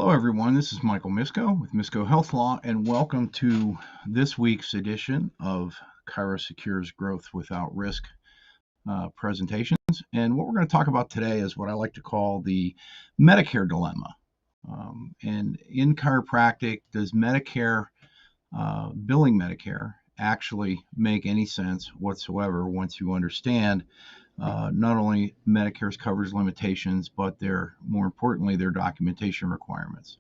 Hello, everyone. This is Michael Miscoe with Miscoe Health Law, and welcome to this week's edition of ChiroSecure's Growth Without Risk presentations. And what we're going to talk about today is what I like to call the Medicare dilemma. And in chiropractic, does Medicare, billing Medicare, actually make any sense whatsoever once you understand not only Medicare's coverage limitations, but more importantly, their documentation requirements.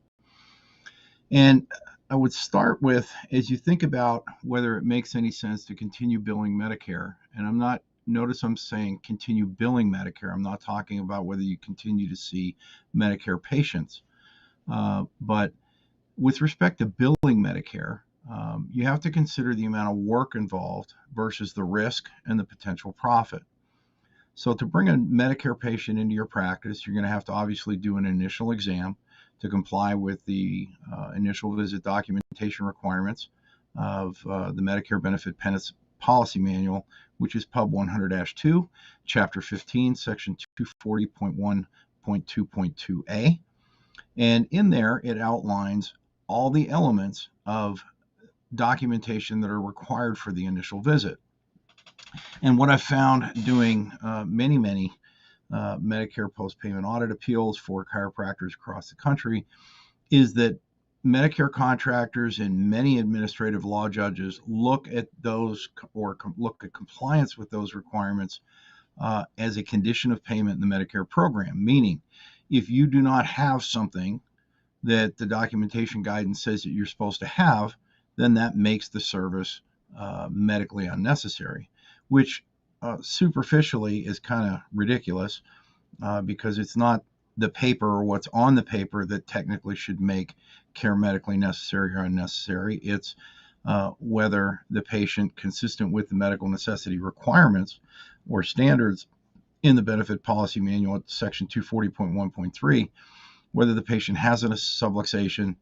And I would start with, as you think about whether it makes any sense to continue billing Medicare, and notice I'm saying continue billing Medicare. I'm not talking about whether you continue to see Medicare patients. But with respect to billing Medicare, you have to consider the amount of work involved versus the risk and the potential profit. So to bring a Medicare patient into your practice, you're going to have to obviously do an initial exam to comply with the initial visit documentation requirements of the Medicare Benefit Policy Manual, which is Pub 100-2, Chapter 15, Section 240.1.2.2a. And in there, it outlines all the elements of documentation that are required for the initial visit. And what I've found doing many Medicare post-payment audit appeals for chiropractors across the country is that Medicare contractors and many administrative law judges look at those or look at compliance with those requirements as a condition of payment in the Medicare program, meaning if you do not have something that the documentation guidance says that you're supposed to have, then that makes the service medically unnecessary, which superficially is kind of ridiculous because it's not the paper or what's on the paper that technically should make care medically necessary or unnecessary. It's whether the patient, consistent with the medical necessity requirements or standards in the Benefit Policy Manual at Section 240.1.3, whether the patient has a subluxation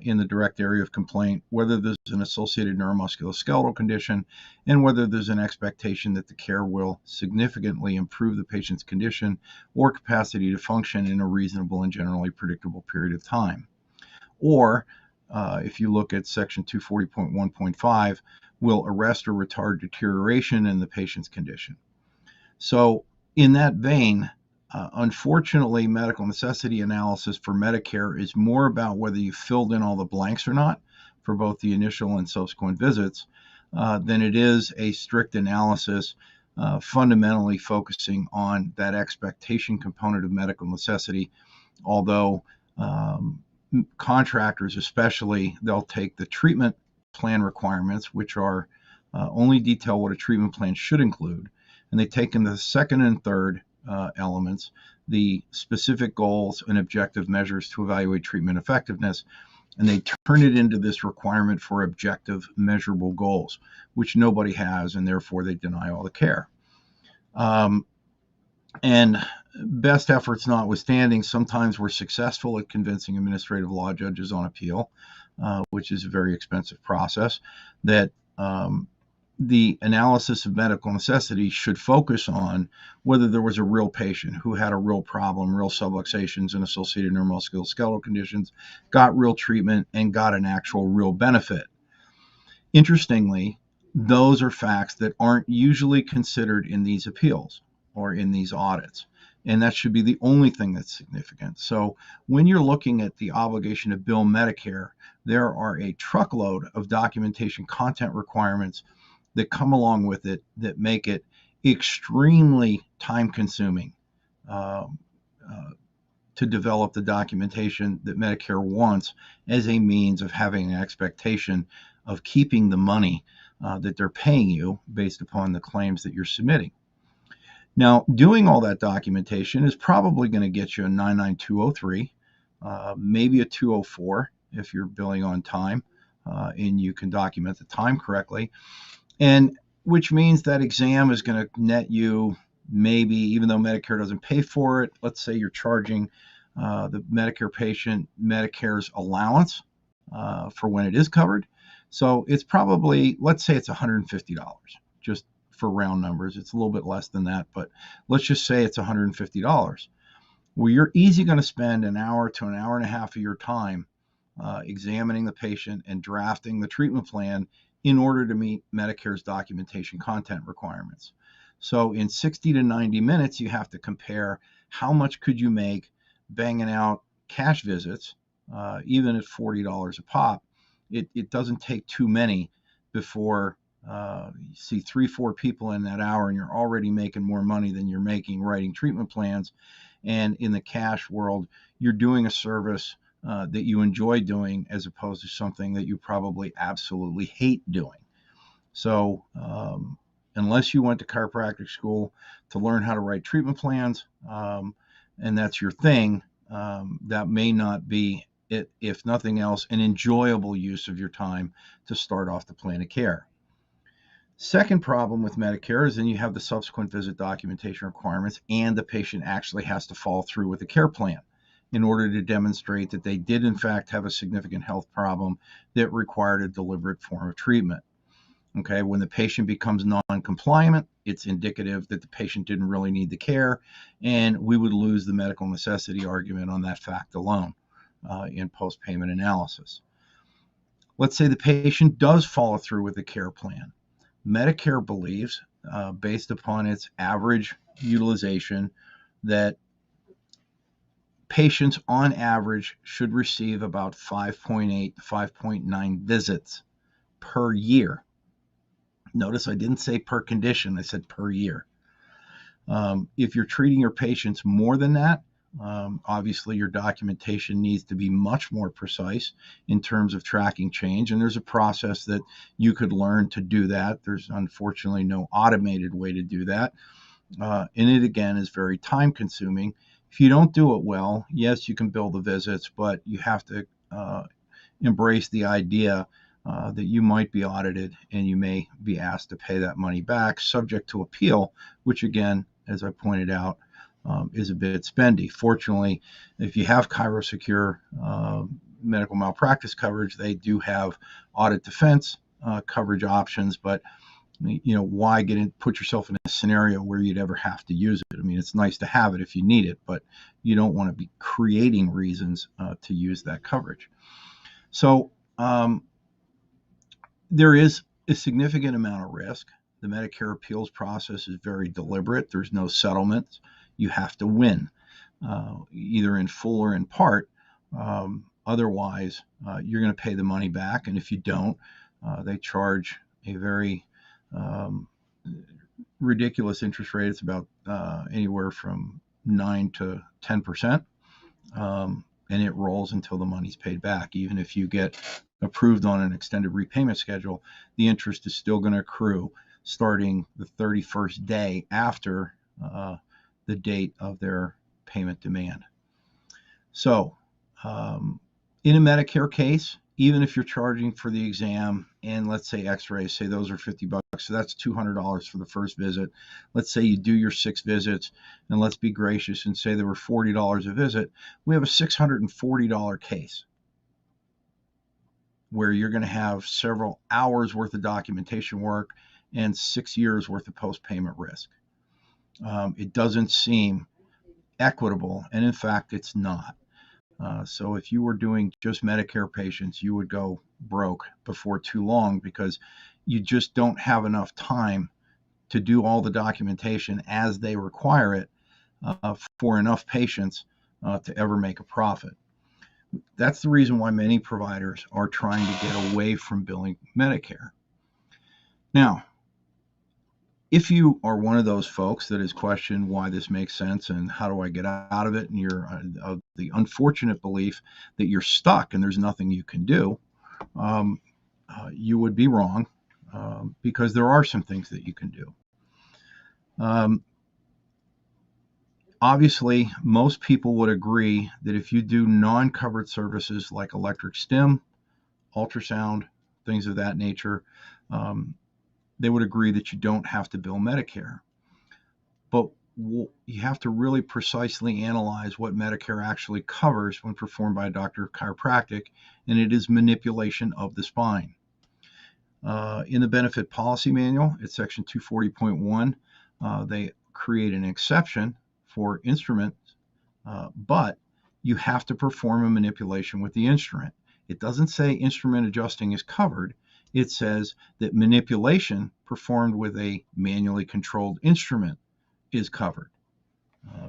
in the direct area of complaint, whether there's an associated neuromusculoskeletal condition, and whether there's an expectation that the care will significantly improve the patient's condition or capacity to function in a reasonable and generally predictable period of time. Or, if you look at Section 240.1.5, will arrest or retard deterioration in the patient's condition. So, in that vein, unfortunately, medical necessity analysis for Medicare is more about whether you filled in all the blanks or not for both the initial and subsequent visits than it is a strict analysis fundamentally focusing on that expectation component of medical necessity. Although contractors especially, they'll take the treatment plan requirements, which are only detail what a treatment plan should include, and they take in the second and third elements, the specific goals and objective measures to evaluate treatment effectiveness, and they turn it into this requirement for objective measurable goals, which nobody has, and therefore they deny all the care. And best efforts notwithstanding, sometimes we're successful at convincing administrative law judges on appeal, which is a very expensive process, that the analysis of medical necessity should focus on whether there was a real patient who had a real problem, real subluxations and associated neuromusculoskeletal conditions, got real treatment, and got an actual real benefit. Interestingly, those are facts that aren't usually considered in these appeals or in these audits. And that should be the only thing that's significant. So when you're looking at the obligation to bill Medicare, there are a truckload of documentation content requirements that come along with it that make it extremely time-consuming to develop the documentation that Medicare wants as a means of having an expectation of keeping the money that they're paying you based upon the claims that you're submitting. Now, doing all that documentation is probably going to get you a 99203, maybe a 204 if you're billing on time and you can document the time correctly. And which means that exam is going to net you maybe, even though Medicare doesn't pay for it, let's say you're charging the Medicare patient Medicare's allowance for when it is covered. So it's probably, let's say it's $150, just for round numbers. It's a little bit less than that, but let's just say it's $150. Well, you're easy going to spend an hour to an hour and a half of your time examining the patient and drafting the treatment plan in order to meet Medicare's documentation content requirements. So in 60 to 90 minutes, you have to compare how much could you make banging out cash visits, even at $40 a pop. It doesn't take too many before you see 3-4 people in that hour and you're already making more money than you're making writing treatment plans. And in the cash world, you're doing a service that you enjoy doing as opposed to something that you probably absolutely hate doing. So unless you went to chiropractic school to learn how to write treatment plans, and that's your thing, that may not be, it, if nothing else, an enjoyable use of your time to start off the plan of care. Second problem with Medicare is then you have the subsequent visit documentation requirements, and the patient actually has to follow through with the care plan in order to demonstrate that they did in fact have a significant health problem that required a deliberate form of treatment. Okay, when the patient becomes non-compliant, it's indicative that the patient didn't really need the care, and we would lose the medical necessity argument on that fact alone in post-payment analysis. Let's say the patient does follow through with the care plan. Medicare believes, based upon its average utilization, that patients on average should receive about 5.8 to 5.9 visits per year. Notice I didn't say per condition, I said per year. If you're treating your patients more than that, obviously your documentation needs to be much more precise in terms of tracking change, and there's a process that you could learn to do that. There's unfortunately no automated way to do that, and it again is very time consuming. If you don't do it well, yes, you can bill the visits, but you have to embrace the idea that you might be audited and you may be asked to pay that money back, subject to appeal, which again, as I pointed out, is a bit spendy. Fortunately, if you have ChiroSecure medical malpractice coverage, they do have audit defense coverage options, but why put yourself in a scenario where you'd ever have to use it? I mean, it's nice to have it if you need it, but you don't want to be creating reasons to use that coverage. So there is a significant amount of risk. The Medicare appeals process is very deliberate. There's no settlements. You have to win, either in full or in part. Otherwise, you're going to pay the money back. And if you don't, they charge a very ridiculous interest rate. It's about anywhere from 9 to 10%. And it rolls until the money's paid back. Even if you get approved on an extended repayment schedule, the interest is still going to accrue starting the 31st day after the date of their payment demand. So in a Medicare case, even if you're charging for the exam and let's say x-rays, say those are $50, so that's $200 for the first visit. Let's say you do your 6 visits, and let's be gracious and say they were $40 a visit. We have a $640 case where you're going to have several hours worth of documentation work and 6 years worth of post-payment risk. It doesn't seem equitable, and in fact, it's not. So if you were doing just Medicare patients, you would go broke before too long because you just don't have enough time to do all the documentation as they require it for enough patients to ever make a profit. That's the reason why many providers are trying to get away from billing Medicare. Now, if you are one of those folks that has questioned why this makes sense and how do I get out of it, and you're of the unfortunate belief that you're stuck and there's nothing you can do, you would be wrong, because there are some things that you can do. Obviously, most people would agree that if you do non-covered services like electric stim, ultrasound, things of that nature, they would agree that you don't have to bill Medicare. But you have to really precisely analyze what Medicare actually covers when performed by a doctor of chiropractic, and it is manipulation of the spine. In the benefit policy manual, it's section 240.1, they create an exception for instruments but you have to perform a manipulation with the instrument. It doesn't say instrument adjusting is covered. It says that manipulation performed with a manually controlled instrument is covered.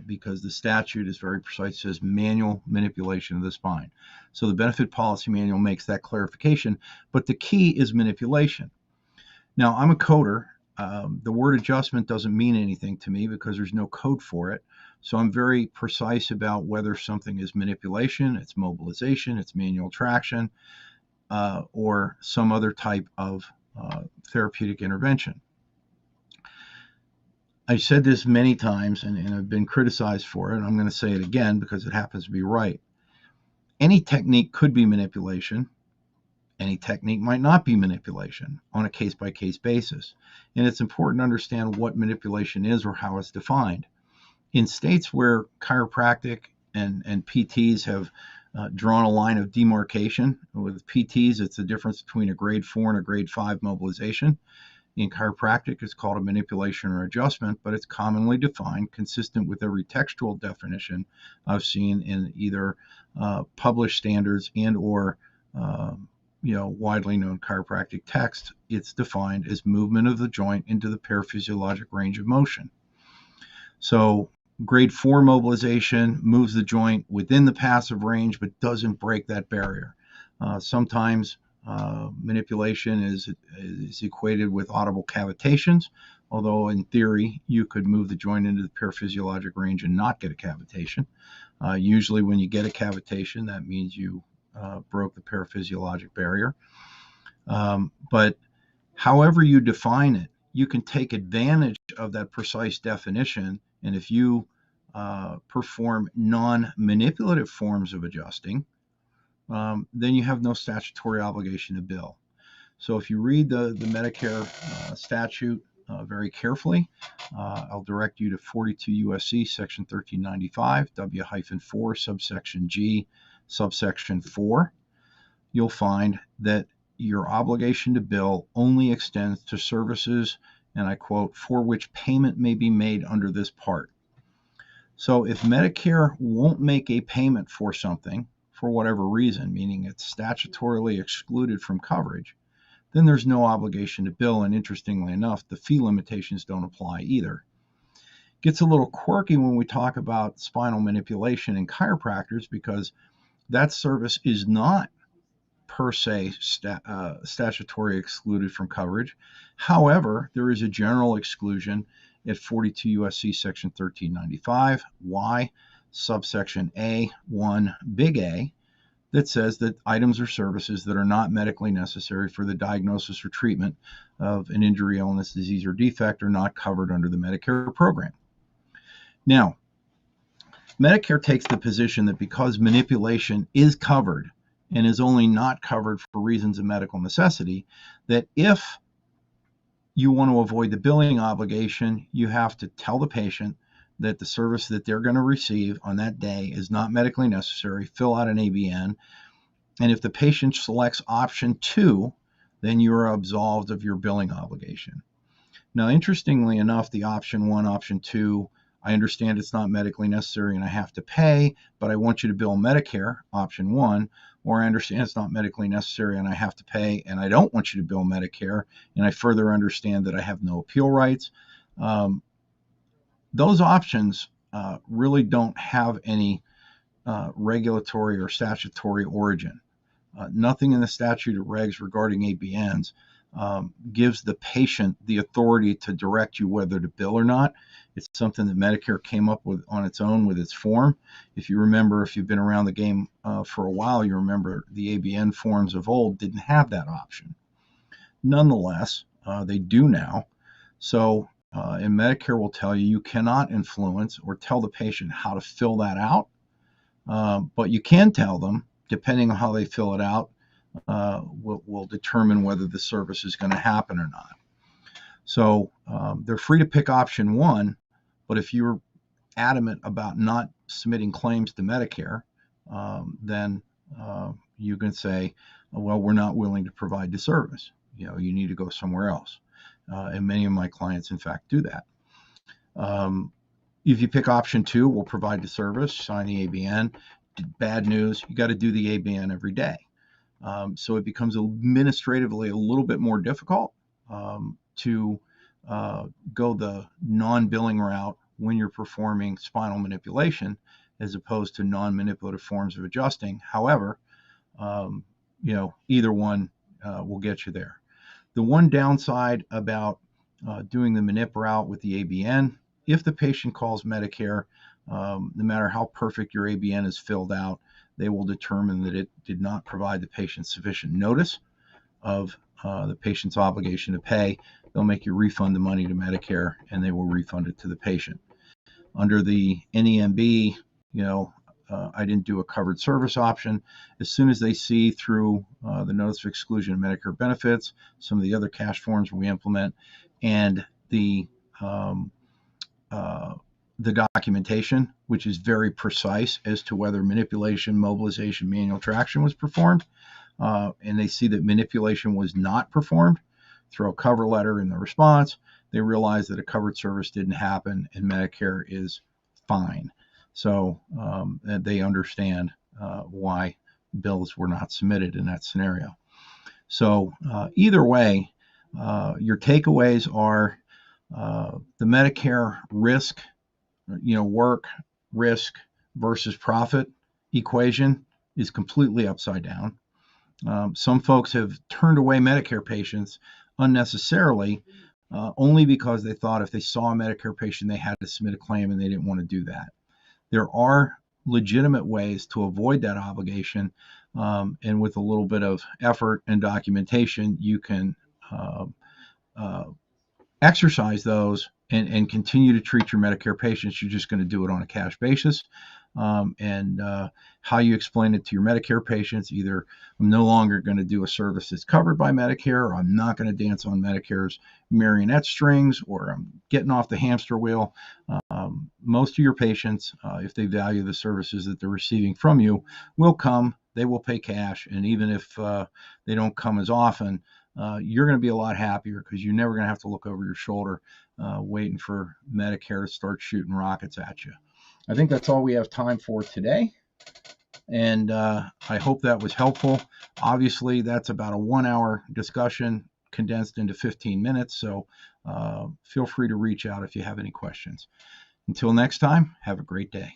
Because the statute is very precise, it says manual manipulation of the spine. So the benefit policy manual makes that clarification, but the key is manipulation. Now, I'm a coder. The word adjustment doesn't mean anything to me because there's no code for it. So I'm very precise about whether something is manipulation, it's mobilization, it's manual traction, or some other type of therapeutic intervention. I said this many times and I've been criticized for it. And I'm going to say it again because it happens to be right. Any technique could be manipulation. Any technique might not be manipulation on a case-by-case basis. And it's important to understand what manipulation is or how it's defined. In states where chiropractic and PTs have drawn a line of demarcation, with PTs, it's the difference between a grade 4 and a grade 5 mobilization. In chiropractic, it's called a manipulation or adjustment, but it's commonly defined consistent with every textual definition I've seen in either published standards and or widely known chiropractic text. It's defined as movement of the joint into the paraphysiologic range of motion. So grade 4 mobilization moves the joint within the passive range but doesn't break that barrier. Sometimes manipulation is equated with audible cavitations, although in theory you could move the joint into the paraphysiologic range and not get a cavitation. Usually when you get a cavitation, that means you broke the paraphysiologic barrier. But however you define it, you can take advantage of that precise definition, and if you perform non-manipulative forms of adjusting, then you have no statutory obligation to bill. So if you read the Medicare statute very carefully, I'll direct you to 42 U.S.C. section 1395, W-4, subsection G, subsection 4. You'll find that your obligation to bill only extends to services, and I quote, for which payment may be made under this part. So if Medicare won't make a payment for something, for whatever reason, meaning it's statutorily excluded from coverage, then there's no obligation to bill. And interestingly enough, the fee limitations don't apply either. It gets a little quirky when we talk about spinal manipulation in chiropractors because that service is not per se statutory excluded from coverage. However, there is a general exclusion at 42 U.S.C. section 1395. Why? Subsection A1 big A that says that items or services that are not medically necessary for the diagnosis or treatment of an injury, illness, disease, or defect are not covered under the Medicare program. Now, Medicare takes the position that because manipulation is covered and is only not covered for reasons of medical necessity, that if you want to avoid the billing obligation, you have to tell the patient that the service that they're going to receive on that day is not medically necessary, fill out an ABN, and if the patient selects option 2, then you're absolved of your billing obligation. Now, interestingly enough, the option 1, option 2, I understand it's not medically necessary and I have to pay, but I want you to bill Medicare, option 1, or I understand it's not medically necessary and I have to pay and I don't want you to bill Medicare, and I further understand that I have no appeal rights. Those options really don't have any regulatory or statutory origin. Nothing in the statute or regs regarding ABNs gives the patient the authority to direct you whether to bill or not. It's something that Medicare came up with on its own with its form. If you remember, if you've been around the game for a while, you remember the ABN forms of old didn't have that option. Nonetheless, they do now. So, and Medicare will tell you you cannot influence or tell the patient how to fill that out, but you can tell them, depending on how they fill it out, will determine whether the service is going to happen or not. So they're free to pick option 1, but if you're adamant about not submitting claims to Medicare, then you can say, well, we're not willing to provide the service. You need to go somewhere else. And many of my clients, in fact, do that. If you pick option 2, we'll provide the service, sign the ABN. Bad news, you got to do the ABN every day. So it becomes administratively a little bit more difficult to go the non-billing route when you're performing spinal manipulation, as opposed to non-manipulative forms of adjusting. However, either one will get you there. The one downside about doing the manip route with the ABN, if the patient calls Medicare, no matter how perfect your ABN is filled out, they will determine that it did not provide the patient sufficient notice of the patient's obligation to pay. They'll make you refund the money to Medicare, and they will refund it to the patient. Under the NEMB, I didn't do a covered service option. As soon as they see through the notice of exclusion of Medicare benefits, some of the other cash forms we implement, and the documentation, which is very precise as to whether manipulation, mobilization, manual traction was performed, and they see that manipulation was not performed, throw a cover letter in the response. They realize that a covered service didn't happen and Medicare is fine. So they understand why bills were not submitted in that scenario. So either way, your takeaways are the Medicare risk, work risk versus profit equation is completely upside down. Some folks have turned away Medicare patients unnecessarily only because they thought if they saw a Medicare patient, they had to submit a claim, and they didn't want to do that. There are legitimate ways to avoid that obligation, and with a little bit of effort and documentation, you can exercise those and continue to treat your Medicare patients. You're just going to do it on a cash basis. And how you explain it to your Medicare patients, either I'm no longer going to do a service that's covered by Medicare, or I'm not going to dance on Medicare's marionette strings, or I'm getting off the hamster wheel. Most of your patients, if they value the services that they're receiving from you, will come. They will pay cash. And even if they don't come as often, you're going to be a lot happier, because you're never going to have to look over your shoulder waiting for Medicare to start shooting rockets at you. I think that's all we have time for today. And I hope that was helpful. Obviously, that's about a 1-hour discussion condensed into 15 minutes. So feel free to reach out if you have any questions. Until next time, have a great day.